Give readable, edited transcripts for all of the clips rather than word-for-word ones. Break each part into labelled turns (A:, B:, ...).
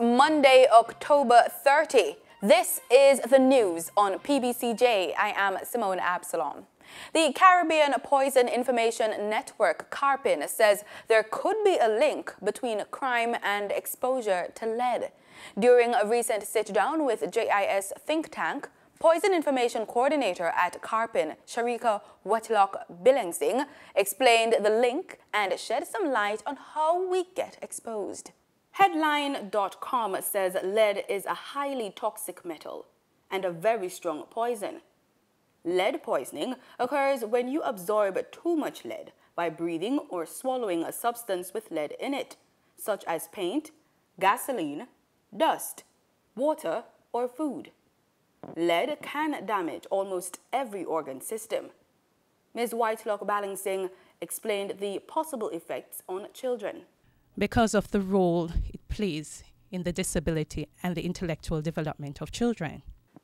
A: Monday, October 30. This is the news on PBCJ. I am Simone Absalom. The Caribbean Poison Information Network, CARPIN, says there could be a link between crime and exposure to lead. During a recent sit-down with JIS think tank, Poison Information Coordinator at CARPIN, Sharika Wetlock-Billingsing, explained the link and shed some light on how we get exposed. Headline.com says lead is a highly toxic metal and a very strong poison. Lead poisoning occurs when you absorb too much lead by breathing or swallowing a substance with lead in it, such as paint, gasoline, dust, water, or food. Lead can damage almost every organ system. Ms. Wetlock-Billingsing explained the possible effects on children.
B: Because of the role it plays in the disability and the intellectual development of children.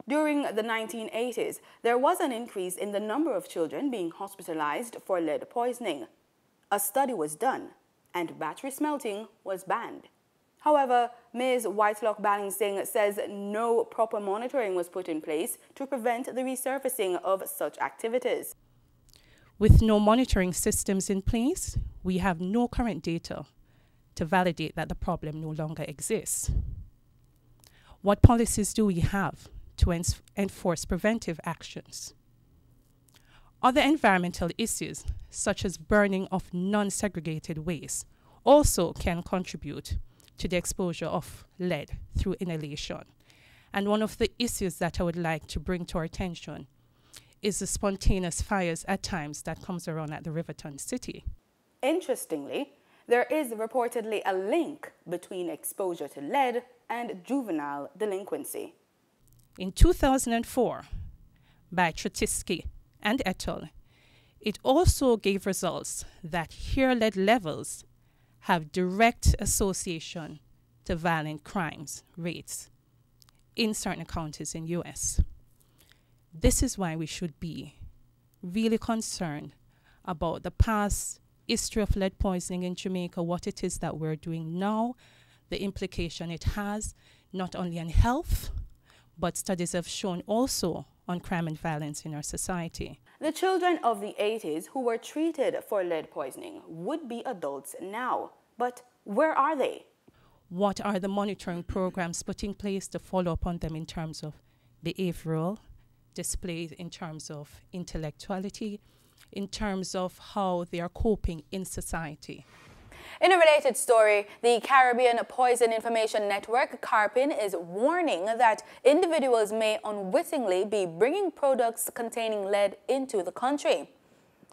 A: During the 1980s, there was an increase in the number of children being hospitalized for lead poisoning. A study was done, and battery smelting was banned. However, Ms. Wetlock-Billingsing says no proper monitoring was put in place to prevent the resurfacing of such activities.
B: With no monitoring systems in place, we have no current data to validate that the problem no longer exists. What policies do we have to enforce preventive actions? Other environmental issues, such as burning of non-segregated waste, also can contribute to the exposure of lead through inhalation. And one of the issues that I would like to bring to our attention is the spontaneous fires at times that comes around at the Riverton City.
A: Interestingly, there is reportedly a link between exposure to lead and juvenile delinquency.
B: In 2004, by Tretiski and et al., it also gave results that here lead levels have direct association to violent crimes rates in certain counties in U.S. This is why we should be really concerned about the past history of lead poisoning in Jamaica, what it is that we're doing now, the implication it has, not only on health, but studies have shown also on crime and violence in our society.
A: The children of the 80s who were treated for lead poisoning would be adults now, but where are they?
B: What are the monitoring programs put in place to follow up on them in terms of behavioral displays, in terms of intellectuality, in terms of how they are coping in society?
A: In a related story, the Caribbean Poison Information Network, CARPIN, is warning that individuals may unwittingly be bringing products containing lead into the country.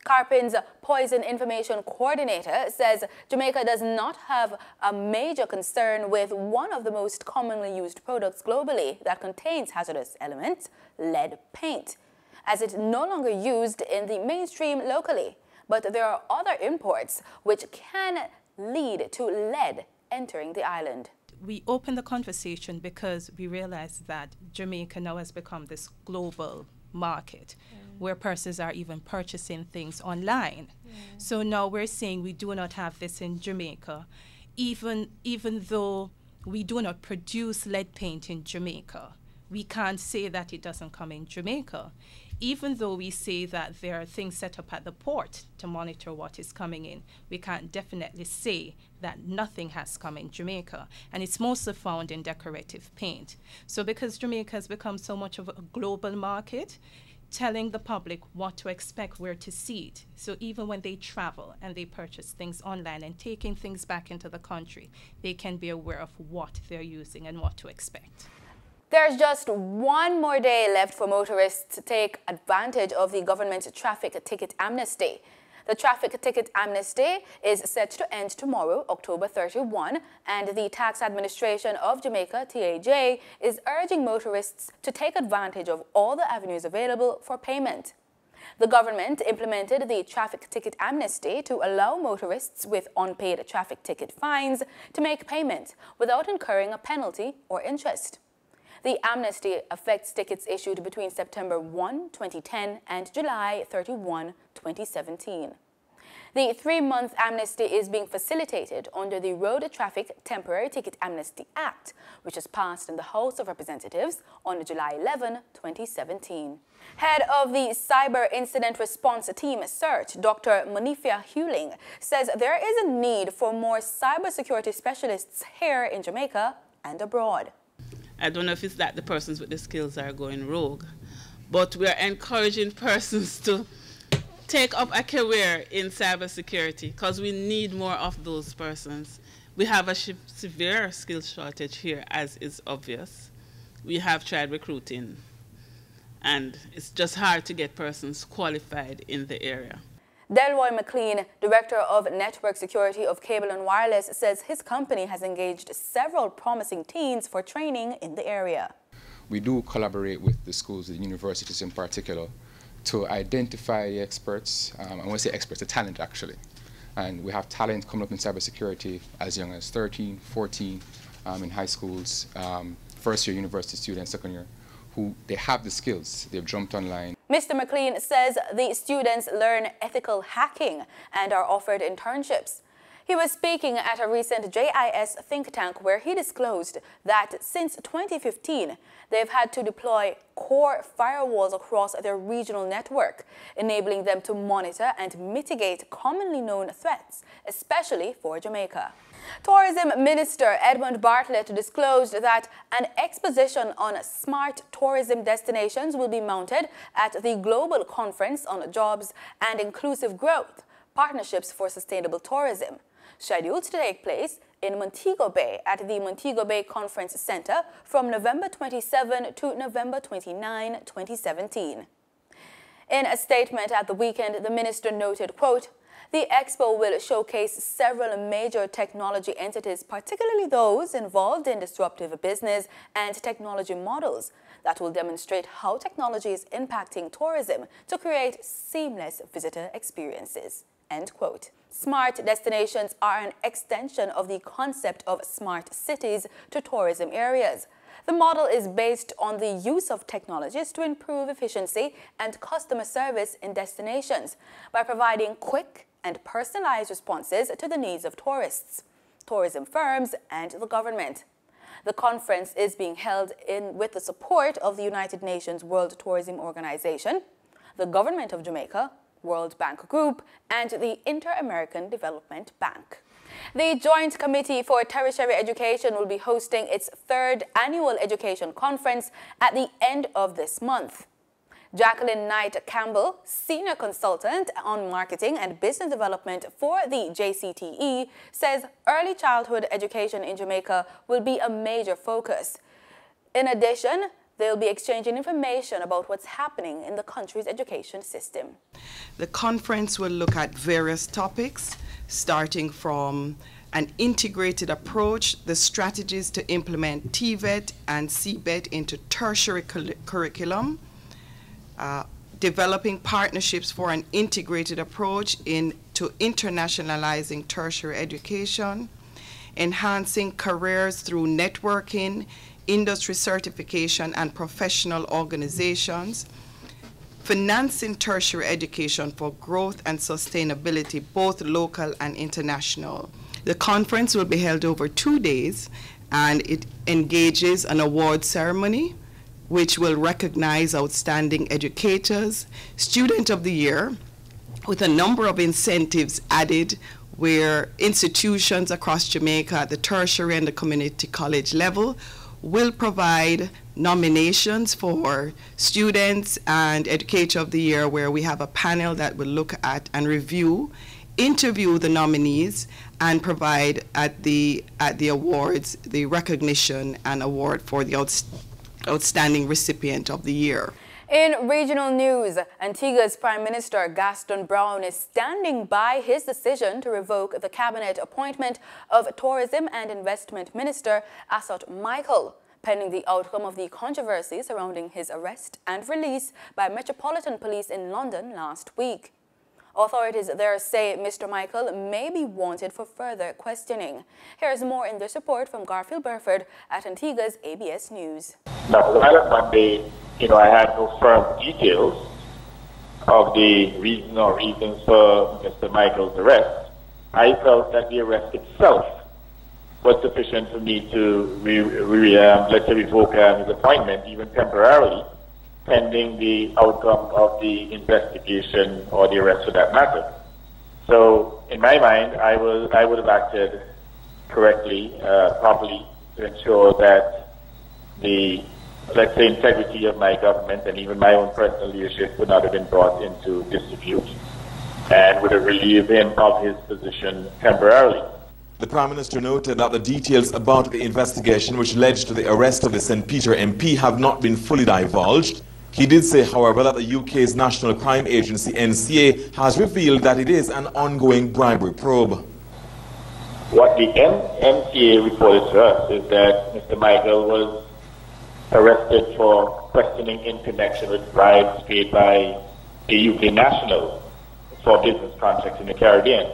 A: CARPIN's Poison Information Coordinator says Jamaica does not have a major concern with one of the most commonly used products globally that contains hazardous elements, lead paint, as it's no longer used in the mainstream locally. But there are other imports which can lead to lead entering the island.
B: We opened the conversation because we realized that Jamaica now has become this global market where persons are even purchasing things online. So now we're saying we do not have this in Jamaica, even though we do not produce lead paint in Jamaica. We can't say that it doesn't come in Jamaica. Even though we say that there are things set up at the port to monitor what is coming in, we can't definitely say that nothing has come in Jamaica. And it's mostly found in decorative paint. So because Jamaica has become so much of a global market, telling the public what to expect, where to see it. So even when they travel and they purchase things online and taking things back into the country, they can be aware of what they're using and what to expect.
A: There's just one more day left for motorists to take advantage of the government's traffic ticket amnesty. The traffic ticket amnesty is set to end tomorrow, October 31, and the Tax Administration of Jamaica, TERTIARY, is urging motorists to take advantage of all the avenues available for payment. The government implemented the traffic ticket amnesty to allow motorists with unpaid traffic ticket fines to make payment without incurring a penalty or interest. The amnesty affects tickets issued between September 1, 2010 and July 31, 2017. The 3-month amnesty is being facilitated under the Road Traffic Temporary Ticket Amnesty Act, which was passed in the House of Representatives on July 11, 2017. Head of the Cyber Incident Response Team, CERT, Dr. Monifia Hewling, says there is a need for more cybersecurity specialists here in Jamaica and abroad.
C: I don't know if it's that the persons with the skills are going rogue, but we are encouraging persons to take up a career in cybersecurity because we need more of those persons. We have a severe skills shortage here, as is obvious. We have tried recruiting, and it's just hard to get persons qualified in the area.
A: Delroy McLean, Director of Network Security of Cable and Wireless, says his company has engaged several promising teens for training in the area.
D: We do collaborate with the schools, the universities in particular, to identify experts, I want to say experts, the talent actually. And we have talent coming up in cybersecurity as young as 13, 14 in high schools, first year university students, second year, who they have the skills, they've jumped online.
A: Mr. McLean says the students learn ethical hacking and are offered internships. He was speaking at a recent JIS think tank where he disclosed that since 2015, they've had to deploy core firewalls across their regional network, enabling them to monitor and mitigate commonly known threats, especially for Jamaica. Tourism Minister Edmund Bartlett disclosed that an exposition on smart tourism destinations will be mounted at the Global Conference on Jobs and Inclusive Growth, Partnerships for Sustainable Tourism, scheduled to take place in Montego Bay at the Montego Bay Conference Center from November 27 to November 29, 2017. In a statement at the weekend, the minister noted, quote, "The expo will showcase several major technology entities, particularly those involved in disruptive business and technology models that will demonstrate how technology is impacting tourism to create seamless visitor experiences." End quote. Smart destinations are an extension of the concept of smart cities to tourism areas. The model is based on the use of technologies to improve efficiency and customer service in destinations by providing quick and personalized responses to the needs of tourists, tourism firms, and the government. The conference is being held with the support of the United Nations World Tourism Organization, the Government of Jamaica, World Bank Group, and the Inter-American Development Bank. The Joint Committee for Tertiary Education will be hosting its 3rd annual education conference at the end of this month. Jacqueline Knight Campbell, Senior Consultant on Marketing and Business Development for the JCTE, says early childhood education in Jamaica will be a major focus. In addition, they'll be exchanging information about what's happening in the country's education system.
E: The conference will look at various topics, starting from an integrated approach, the strategies to implement TVET and CBET into tertiary curriculum, developing partnerships for an integrated approach into internationalizing tertiary education, enhancing careers through networking, industry certification and professional organizations, financing tertiary education for growth and sustainability, both local and international. The conference will be held over 2 days, and it engages an award ceremony which will recognize outstanding educators, Student of the Year, with a number of incentives added where institutions across Jamaica at the tertiary and the community college level will provide nominations for Students and Educator of the Year, where we have a panel that will look at and interview the nominees and provide at the awards the recognition and award for the outstanding recipient of the year.
A: In regional news, Antigua's Prime Minister Gaston Brown is standing by his decision to revoke the cabinet appointment of Tourism and Investment Minister Assot Michael, pending the outcome of the controversy surrounding his arrest and release by Metropolitan Police in London last week. Authorities there say Mr. Michael may be wanted for further questioning. Here's more in this report from Garfield Burford at Antigua's ABS News.
F: Now, while on Monday, I had no firm details of the reason or reasons for Mr. Michael's arrest, I felt that the arrest itself was sufficient for me to, let's say, revoke his appointment, even temporarily, pending the outcome of the investigation or the arrest for that matter. So, in my mind, I would have acted correctly, properly, to ensure that the, let's say, integrity of my government and even my own personal leadership would not have been brought into disrepute, and would have relieved him of his position temporarily.
G: The Prime Minister noted that the details about the investigation which led to the arrest of the St. Peter MP have not been fully divulged. He did say, however, that the UK's National Crime Agency, NCA, has revealed that it is an ongoing bribery probe.
F: What the NCA reported to us is that Mr. Michael was arrested for questioning in connection with bribes paid by a UK national for business contracts in the Caribbean.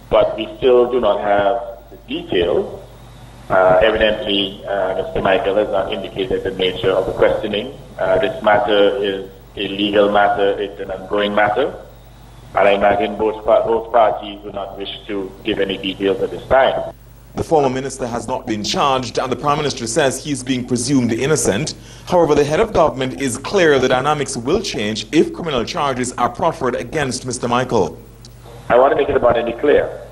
F: But we still do not have the details. Evidently, Mr. Michael has not indicated the nature of the questioning. This matter is a legal matter, it's an ongoing matter, and I imagine both parties do not wish to give any details at this time.
G: The former minister has not been charged, and the Prime Minister says he is being presumed innocent. However, the head of government is clear the dynamics will change if criminal charges are proffered against Mr. Michael.
F: I want to make it abundantly clear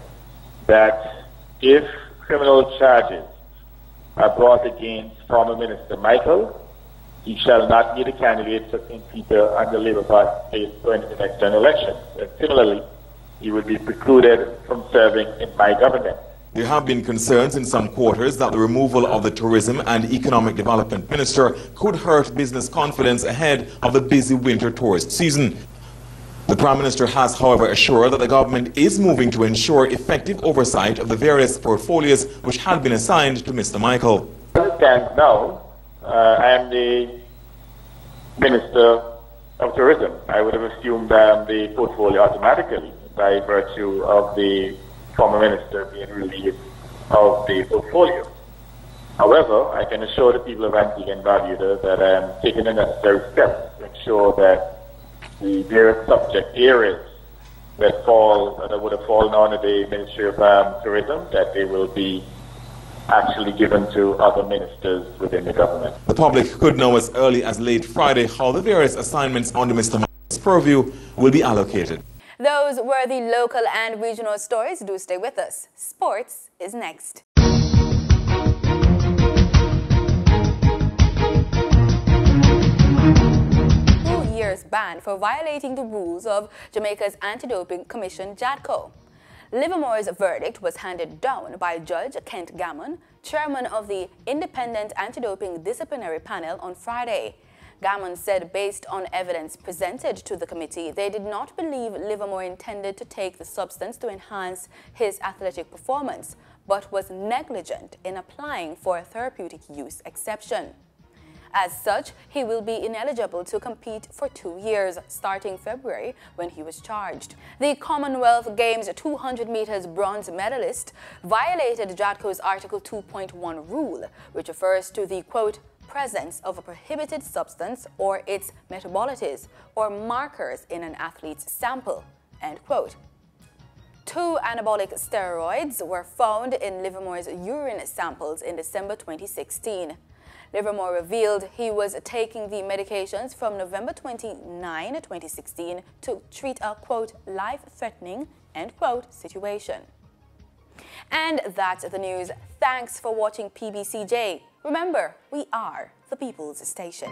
F: that if criminal charges are brought against former Minister Michael, he shall not be the candidate for St. Peter and the Labour Party going into the next general election. And similarly, he would be precluded from serving in my government.
G: There have been concerns in some quarters that the removal of the Tourism and Economic Development Minister could hurt business confidence ahead of the busy winter tourist season. The Prime Minister has, however, assured that the government is moving to ensure effective oversight of the various portfolios which had been assigned to Mr. Michael.
F: As it stands now, I am the Minister of Tourism. I would have assumed the portfolio automatically by virtue of the former minister being relieved of the portfolio. However, I can assure the people of Antigua and Barbuda that I am taking the necessary steps to ensure that the various subject areas that would have fallen under the Ministry of Tourism, that they will be actually given to other ministers within the government.
G: The public could know as early as late Friday how the various assignments under Mr. Michael's purview will be allocated.
A: Those were the local and regional stories. Do stay with us. Sports is next. 2 years ban for violating the rules of Jamaica's Anti-Doping Commission, JADCO. Livermore's verdict was handed down by Judge Kent Gammon, chairman of the Independent Anti-Doping Disciplinary Panel, on Friday. Gammon said based on evidence presented to the committee, they did not believe Livermore intended to take the substance to enhance his athletic performance, but was negligent in applying for a therapeutic use exception. As such, he will be ineligible to compete for 2 years, starting February when he was charged. The Commonwealth Games 200 meters bronze medalist violated JADCO's Article 2.1 rule, which refers to the, quote, presence of a prohibited substance or its metabolites or markers in an athlete's sample, end quote. 2 anabolic steroids were found in Livermore's urine samples in December 2016. Livermore revealed he was taking the medications from November 29, 2016 to treat a, quote, life-threatening, end quote, situation. And that's the news. Thanks for watching PBCJ. Remember, we are the People's Station.